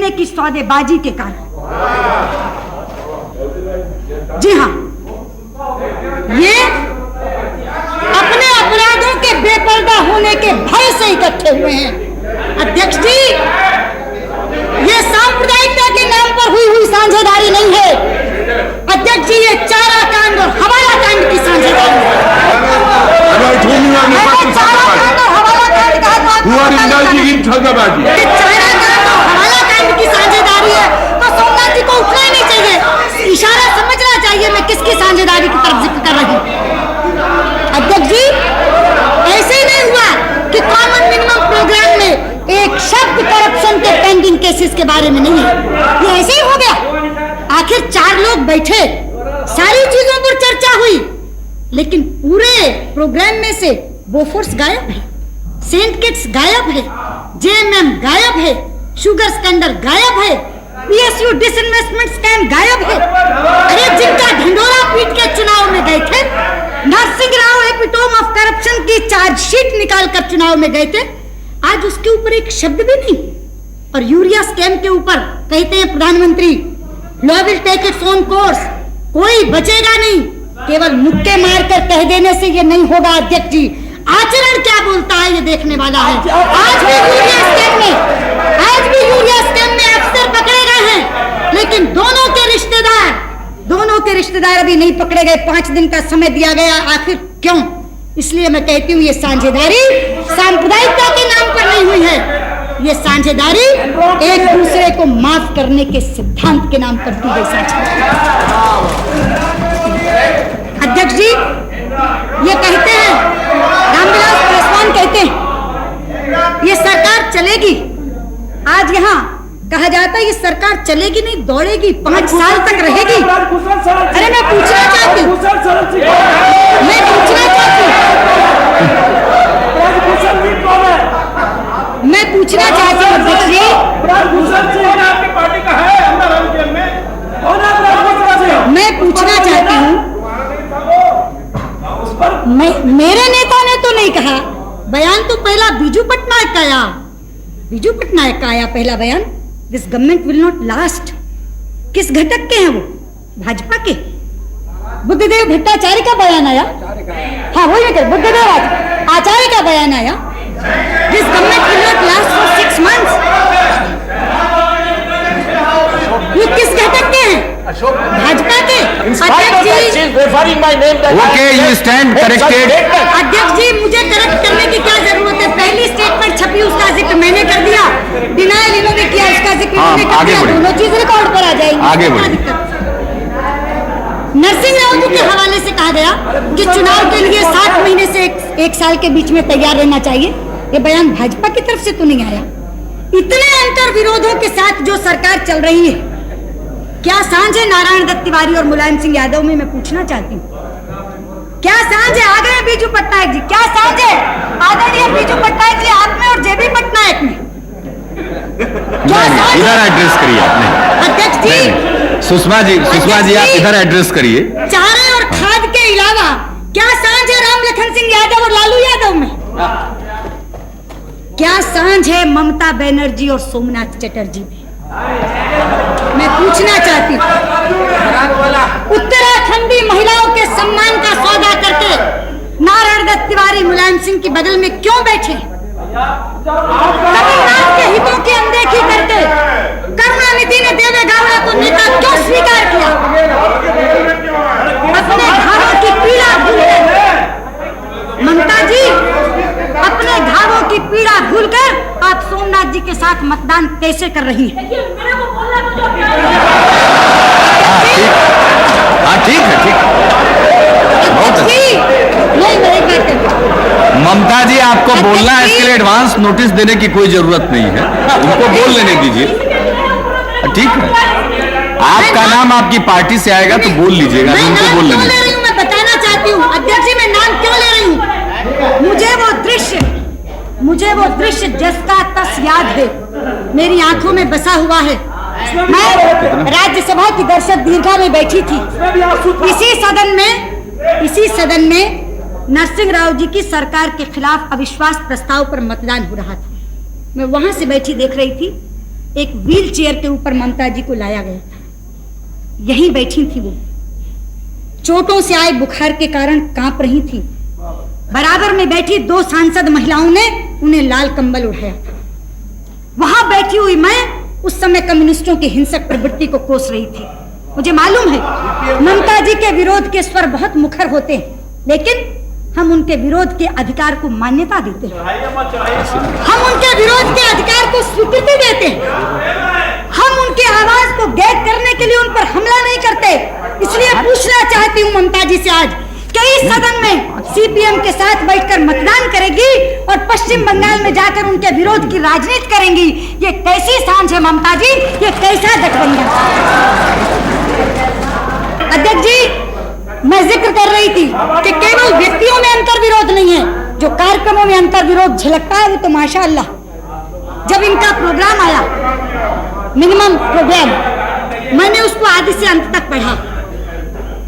महीने की सौदेबाजी के कारण। जी हाँ, ये अपने अपराधों के बेपर्दा होने के भय से इकट्ठे हुए हैं। अध्यक्ष जी, ये सांप्रदायिकता के नाम पर हुई साझेदारी नहीं है। अध्यक्ष जी, ये चारा कांड और हवाला कांड की साझेदारी है। हवाला कांड की साझेदारी है तो सोमनाथ जी को उठना ही नहीं चाहिए, इशारा समझना चाहिए मैं किसकी साझेदारी की तरफ जिक्र कर रही हूँ। अध्यक्ष जी, ऐसे ही नहीं हुआ कि कॉमन मिनिमम प्रोग्राम में एक शब्द करप्शन के पेंडिंग केसेस के बारे में नहीं है, ये ऐसे ही हो गया। आखिर 4 लोग बैठे, सारी चीजों पर चर्चा हुई, लेकिन पूरे प्रोग्राम में से बोफोर्स गायब है, सेंट किट्स गायब है, जेएमएम गायब है, शुगर स्कैंडल गायब है, पीएसयू डिसइन्वेस्टमेंट स्कैम गायब है। अरे जिनका ढिंडोरा पीट के चुनाव में गए थे, Narasimha Rao epitome of corruption की चार्जशीट निकालकर चुनाव में गए थे, आज उसके ऊपर एक शब्द भी नहीं। और यूरिया स्कैम के ऊपर कहते हैं प्रधानमंत्री, law will take its own course, कोई बचेगा नहीं। केवल मुक्के मारकर कह देने से ये नहीं होगा अध्यक्ष जी, आचरण क्या बोलता है ये देखने वाला है। आज भी यूरिया स्कैम में अफसर पकड़े गए हैं, लेकिन दोनों के रिश्तेदार अभी नहीं पकड़े गए। 5 दिन का समय दिया गया, आखिर क्यों? इसलिए मैं कहती हूँ ये साझेदारी सांप्रदायिकता के नाम पर नहीं हुई है, ये साझेदारी एक दूसरे को माफ करने के सिद्धांत के नाम पर की गई साझेदारी। अध्यक्ष जी, ये कहते हैं, रामविलास पासवान कहते हैं ये सरकार चलेगी। आज यहाँ कहा जाता है ये सरकार चलेगी नहीं, दौड़ेगी, 5 साल तक रहेगी। अरे मैं पूछना चाहती हूँ अध्यक्ष जी, मैं पूछना चाहती हूँ, मेरे नेता ने तो नहीं कहा, बयान तो पहला बीजू पटनायक का आया पहला बयान, this government will not last. किस घटक के हैं वो? भाजपा के। बुद्धदेव भट्टाचार्य का बयान आया, हाँ वही है, बुद्धदेव आचार्य का बयान आया, this government will not last for 6 months। ये किस घटक के हैं? भाजपा के। Okay, you stand corrected. अध्यक्ष जी, मुझे करेक्ट करने की क्या जरूरत है? पहली स्टेटमेंट छपी, उसका जिक्र मैंने कर दिया, डिनायल इन्होंने किया, उसका जिक्र इन्होंने कर दिया, दोनों चीज रिकॉर्ड पर आ जाएंगी। आगे बढ़िए। नरसिंह राव जी के हवाले से कहा गया कि चुनाव के लिए 7 महीने से 1 साल के बीच में तैयार रहना चाहिए। ये बयान भाजपा की तरफ से तो नहीं आया। इतने अंतर विरोधों के साथ जो सरकार चल रही है, क्या सांझ है नारायण दत्त तिवारी और मुलायम सिंह यादव में? मैं पूछना चाहती हूँ, क्या सांझ है? आ गए बीजू पटनायक जी, क्या सांझ है आदरणीय बीजू पटनायक जी आप में और जेबी पटनायक में? इधर एड्रेस करिए आपने। अध्यक्ष जी, सुषमा जी आप इधर एड्रेस करिए। चारे और खाद के अलावा क्या सांझ है राम लखन सिंह यादव और लालू यादव में? क्या सांझ है ममता बनर्जी और सोमनाथ चटर्जी में? मैं पूछना चाहती हूँ, उत्तराखंडी महिलाओं के सम्मान का सौदा करके नारायण दत्त तिवारी मुलायम सिंह की बगल में क्यों बैठे? तमिलनाडु के हितों की अनदेखी करके करुणानिधि ने देवे गौड़ा को नेता क्यों स्वीकार किया? अपने घावों की पीड़ा भूलकर, ममता जी, अपने घावों की पीड़ा भूलकर आप सोमनाथ जी के साथ मतदान कैसे कर रही हैं? ठीक है। ममता जी, आपको बोलना है, इसके लिए एडवांस नोटिस देने की कोई जरूरत नहीं है, उनको बोल लेने दीजिए। ठीक है, आपका नाम आपकी पार्टी से आएगा तो बोल लीजिएगा, उनको बोल लेने दीजिए। मैं बताना चाहती हूँ अध्यक्ष जी, मैं नाम क्यों ले रही हूँ? मुझे वो दृश्य जिसका तस याद है, मेरी आंखों में बसा हुआ है। मैं राज्यसभा की दर्शक दीर्घा में बैठी थी, इसी सदन में नरसिंह राव जी की सरकार के खिलाफ अविश्वास प्रस्ताव पर मतदान हो रहा था। मैं वहां से बैठी देख रही थी, एक व्हील चेयर के ऊपर ममता जी को लाया गया था। यहीं बैठी थी वो, चोटों से आए बुखार के कारण कांप रही थी। बराबर में बैठी 2 सांसद महिलाओं ने उन्हें लाल कंबल उठाया था। वहां बैठी हुई मैं उस समय कम्युनिस्टों की हिंसक प्रवृत्ति को कोस रही थी। मुझे मालूम है ममता जी के विरोध के स्वर बहुत मुखर होते हैं, लेकिन हम उनके विरोध के अधिकार को मान्यता देते हैं, हम उनके विरोध के अधिकार को स्वीकृति देते हैं, हम उनकी आवाज को गैद करने के लिए उन पर हमला नहीं करते। इसलिए पूछना चाहती हूँ ममता जी से आज कि इस सदन में सीपीएम के साथ बैठकर मतदान करेगी और पश्चिम बंगाल में जाकर उनके विरोध की राजनीति करेंगी। ये कैसी सांझ है ममता जी, ये कैसा गठबंधन? अध्यक्ष जी, मैं जिक्र कर रही थी कि केवल व्यक्तियों में अंतर विरोध नहीं है, जो कार्यक्रमों में अंतर विरोध झलकता है वो तो माशाअल्लाह। जब इनका प्रोग्राम आया, मिनिमम प्रोग्राम, मैंने उसको आदि से अंत तक पढ़ा।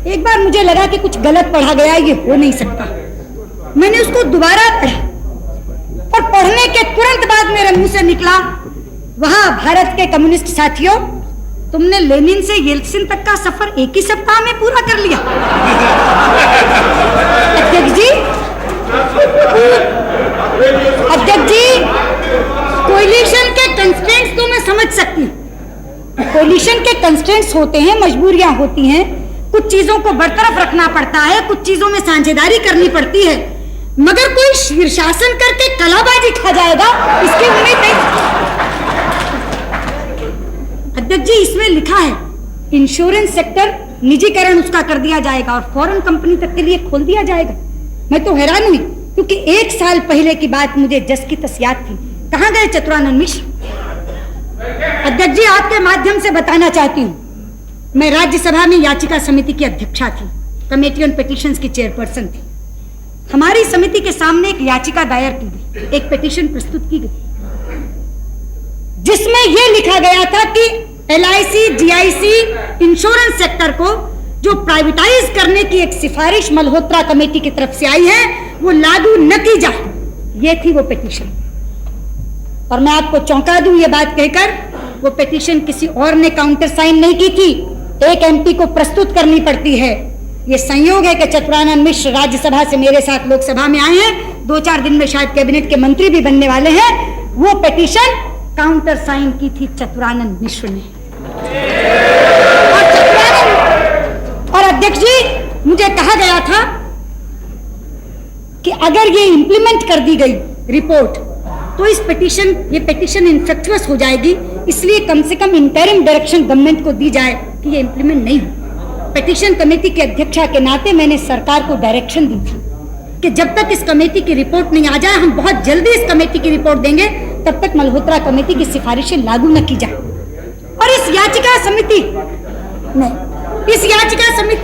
एक बार मुझे लगा कि कुछ गलत पढ़ा गया, ये हो नहीं सकता। मैंने उसको दोबारा पढ़ा और पढ़ने के तुरंत बाद मेरे मुंह से निकला, वहां भारत के कम्युनिस्ट साथियों, तुमने लेनिन से येल्त्सिन तक का सफर एक ही सप्ताह में पूरा कर लिया। अध्यक्ष जी, अध्यक्ष जी, कोलिशन के कंस्ट्रेंट्स तो मैं समझ सकती हूँ। कोलिशन के कंस्ट्रेंट्स होते हैं, मजबूरियां होती हैं, कुछ चीजों को बरतरफ रखना पड़ता है, कुछ चीजों में साझेदारी करनी पड़ती है, मगर कोई शीर्षासन करके कलाबाजी खा जाएगा इसकी उम्मीद नहीं। अध्यक्ष जी, इसमें लिखा है इंश्योरेंस सेक्टर निजीकरण उसका कर दिया जाएगा और फॉरेन कंपनी तक के लिए खोल दिया जाएगा। मैं तो हैरान हुई, क्योंकि 1 साल पहले की बात मुझे जस की तस याद थी। कहां गए चतुरानंद मिश्र? अध्यक्ष जी, आपके माध्यम से बताना चाहती हूँ, मैं राज्यसभा में याचिका समिति की अध्यक्षा थी, कमेटी ऑन पिटीशंस की चेयरपर्सन थी। हमारी समिति के सामने एक याचिका दायर की गई, एक पिटीशन प्रस्तुत की गई, जिसमें यह लिखा गया था कि LIC, GIC इंश्योरेंस सेक्टर को जो प्राइवेटाइज करने की एक सिफारिश मल्होत्रा कमेटी की तरफ से आई है, वो लागू न की जाए। ये थी वो पिटीशन। और मैं आपको चौंका दूं ये बात कहकर, वो पिटीशन किसी और ने काउंटर साइन नहीं की थी, एक MP को प्रस्तुत करनी पड़ती है। ये संयोग है कि चतुरानंद मिश्र राज्यसभा से मेरे साथ लोकसभा में आए हैं, 2-4 दिन में शायद कैबिनेट के मंत्री भी बनने वाले हैं। वो पिटीशन काउंटर साइन की थी चतुरानंद मिश्र ने। और अध्यक्ष जी, मुझे कहा गया था कि अगर ये इंप्लीमेंट कर दी गई रिपोर्ट तो ये पिटीशन इनफेक्चुअस हो जाएगी, इसलिए कम से कम इंटरिम डायरेक्शन गवर्नमेंट को दी जाए कि ये इंप्लीमेंट नहीं हो। पिटीशन कमेटी के अध्यक्षा के नाते मैंने सरकार को डायरेक्शन दी थी कि जब तक इस कमेटी की रिपोर्ट नहीं आ जाए, हम बहुत जल्दी इस कमेटी की रिपोर्ट देंगे, तब तक मल्होत्रा कमेटी की सिफारिशें लागू न की जाए। और इस याचिका समिति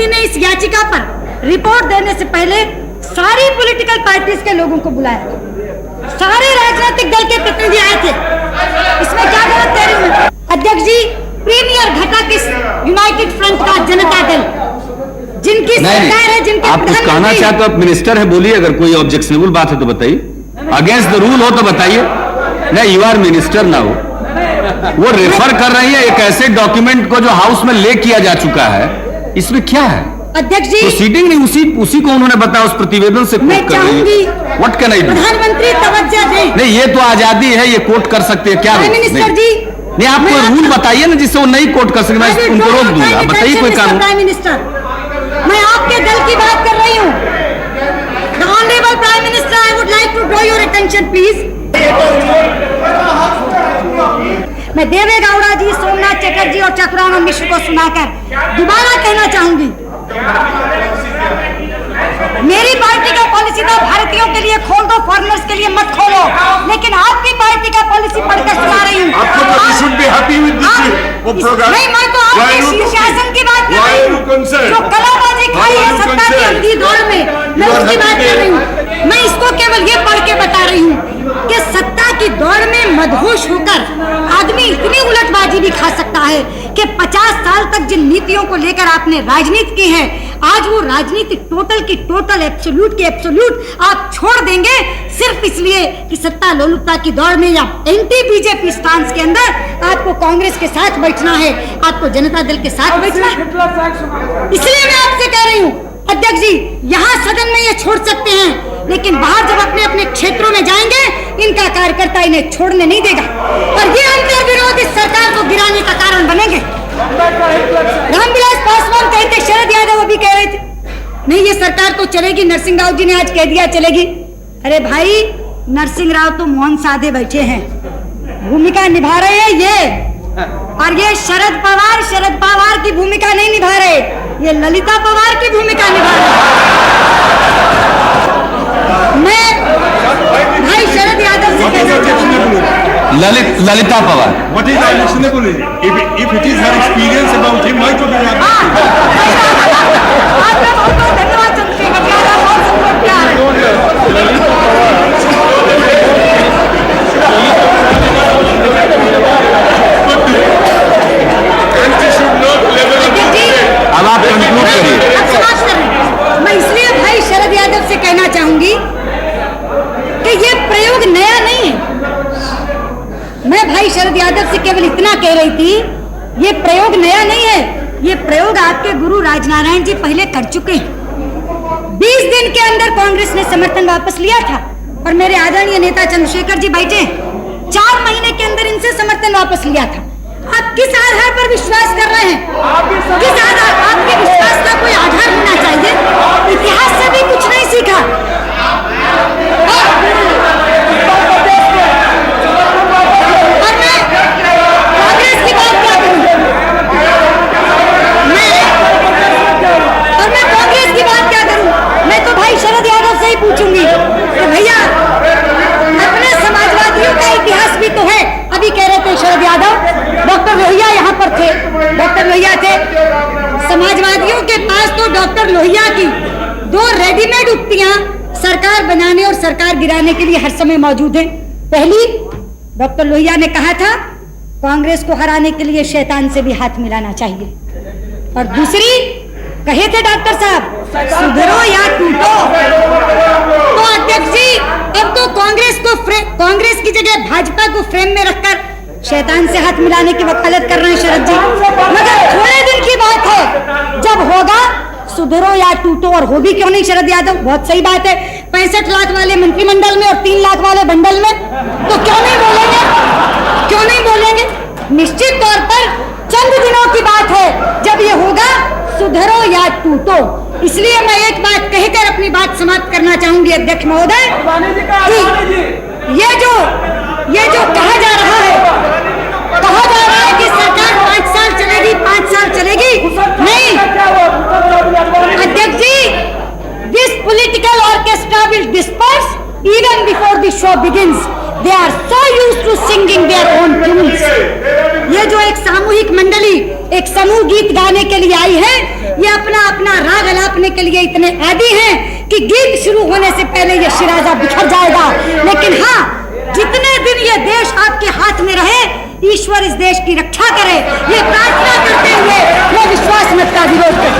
ने इस याचिका पर रिपोर्ट देने से पहले सारी पॉलिटिकल पार्टीज के लोगों को बुलाया था, सारे राजनीतिक दल के प्रतिनिधि आए थे। इसमें क्या गलत कह रही हूं? अध्यक्ष जी, प्रीमियर घटक इस यूनाइटेड फ्रंट का जनता दल, जिनकी सरकार है, जिनके आप कुछ कहना चाहते हो, आप मिनिस्टर है, बोलिए। अगर कोई ऑब्जेक्शनेबल बात है तो बताइए, अगेंस्ट द रूल हो तो बताइए। नहीं, यू आर मिनिस्टर ना हो। वो रेफर कर रही है एक ऐसे डॉक्यूमेंट को जो हाउस में ले किया जा चुका है, इसमें क्या है? अध्यक्ष जी, प्रोसीडिंग नहीं, उसी को उन्होंने बताया, उस प्रतिवेदन से मैं कोट कर रही है। What can I do? प्रधानमंत्री तवज्जो दें। नहीं, ये तो आजादी है, ये कोट कर सकते हैं। क्या मिनिस्टर जी, नहीं, आप कोई रूल बताइए ना जिससे वो नहीं कोट कर सके, मैं उनको रोक दूंगा। बताइए कोई कानून। प्राइम मिनिस्टर, मैं आपके दल की बात कर रही हूँ। The honourable prime minister, I would like to draw your attention please. मैं देवे गौड़ा जी, सोमनाथ चटर्जी और चतुरानंद मिश्र को सुनाकर दोबारा कहना चाहूंगी, मेरी पार्टी का पॉलिसी था भारतीयों के लिए खोल दो, फॉरेनर्स के लिए मत खोलो, लेकिन आपकी पार्टी का पॉलिसी पढ़कर सुना रही हूँ। नहीं, मैं तो आपके शीर्षासन की बात कर रही हूँ, जो कलाबाजी खाई है सत्ता की अंधी दौड़ में, मैं उसकी बात कर रही हूँ। मैं इसको केवल ये पढ़ के बता रही हूँ कि सत्ता की दौड़ में मदहोश होकर आदमी इतनी उलटबाजी भी खा सकता है कि 50 साल तक जिन नीतियों को लेकर आपने राजनीति की है, आज वो राजनीति टोटल की टोटल, एब्सोल्यूट की एब्सोल्यूट आप छोड़ देंगे सिर्फ इसलिए कि सत्ता लोलुपता की दौड़ में या एंटी बीजेपी स्टांस के अंदर आपको कांग्रेस के साथ बैठना है, आपको जनता दल के साथ बैठना है। इसलिए मैं आपसे कह रही हूँ अध्यक्ष जी, यहाँ सदन में ये छोड़ सकते हैं, लेकिन बाहर जब अपने अपने क्षेत्रों में जाएंगे इनका कार्यकर्ता इन्हें छोड़ने नहीं देगा और ये अंतर विरोधी सरकार को गिराने का कारण बनेंगे। रामविलास पासवान कहे थे, शरद यादव अभी कह रहे थे नहीं ये सरकार तो चलेगी, नरसिंह राव जी ने आज कह दिया चलेगी। अरे भाई, नरसिंह राव तो मौन साधे बैठे हैं, भूमिका निभा रहे हैं ये, और ये शरद पवार की भूमिका नहीं निभा रहे, ये ललिता पवार की भूमिका निभा रहे। मैं भाई शरद यादव से कहना चाहूंगी, Lalita Pawar, what is unacceptable? If it is her experience about him, why to be आपका बहुत बहुत धन्यवाद चंद्रशेखर जी, आपका बहुत बहुत प्यार अब आप कंक्लूड करिए। अब समाप्त कर रहे हैं। मैं इसलिए भाई शरद यादव से कहना चाहूंगी कि ये प्रयोग नया नहीं है। मैं भाई शरद यादव से केवल इतना कह रही थी, ये प्रयोग नया नहीं है, ये प्रयोग आपके गुरु राजनारायण जी पहले कर चुके हैं। 20 दिन के अंदर कांग्रेस ने समर्थन वापस लिया था और मेरे आदरणीय नेता चंद्रशेखर जी बैठे 4 महीने के अंदर इनसे समर्थन वापस लिया था। आप किस आधार पर विश्वास कर रहे हैं? किस आधार? आपके विश्वास का कोई आधार होना चाहिए। इतिहास से भी कुछ नहीं सीखा। और मैं कांग्रेस की बात क्या करूं? मैं कांग्रेस की बात क्या करूं? मैं तो भाई शरद यादव से ही पूछूंगी कि भैया अपने समाजवादियों का इतिहास भी तो है। अभी कह रहे थे शरद यादव, डॉक्टर लोहिया यहाँ पर थे, डॉक्टर लोहिया थे। समाजवादियों के पास तो डॉक्टर लोहिया की 2 रेडीमेड उक्तियां सरकार बनाने और सरकार गिराने के लिए हर समय मौजूद हैं। पहली, डॉक्टर लोहिया ने कहा था कांग्रेस को हराने के लिए शैतान से भी हाथ मिलाना चाहिए, और दूसरी कहे थे डॉक्टर साहब सुधरो या टूटो। तो अध्यक्ष जी, अब तो कांग्रेस की जगह भाजपा को फ्रेम में रखकर शैतान से हाथ मिलाने की वकालत कर रहे हैं शरद जी। मगर थोड़े दिन की बात है, जब होगा सुधरो या टूटो, और हो भी क्यों नहीं शरद यादव, बहुत सही बात है। 65 लाख वाले मंत्रिमंडल में और 3 लाख वाले बंडल में, तो क्यों नहीं बोलेंगे, क्यों नहीं बोलेंगे? निश्चित तौर पर चंद दिनों की बात है जब ये होगा सुधरो या टूटो। इसलिए मैं एक बात कहकर अपनी बात समाप्त करना चाहूंगी अध्यक्ष महोदय, ये जो कहा जा रहा है कि सरकार 5 साल चलेगी, 5 साल चलेगी, नहीं अध्यक्ष जी, this political orchestra will disperse even before the show begins. They are so used to singing their own tunes. ये जो एक सामूहिक मंडली एक समूह गीत गाने के लिए आई है, ये अपना अपना राग अलापने के लिए इतने आदी हैं कि गीत शुरू होने से पहले ये शिराजा बिखर जाएगा। लेकिन हाँ, जितने दिन ये देश आपके हाथ में रहे, ईश्वर इस देश की रक्षा करे, ये प्रार्थना करते हुए मैं विश्वास मत का विरोध करता हूं।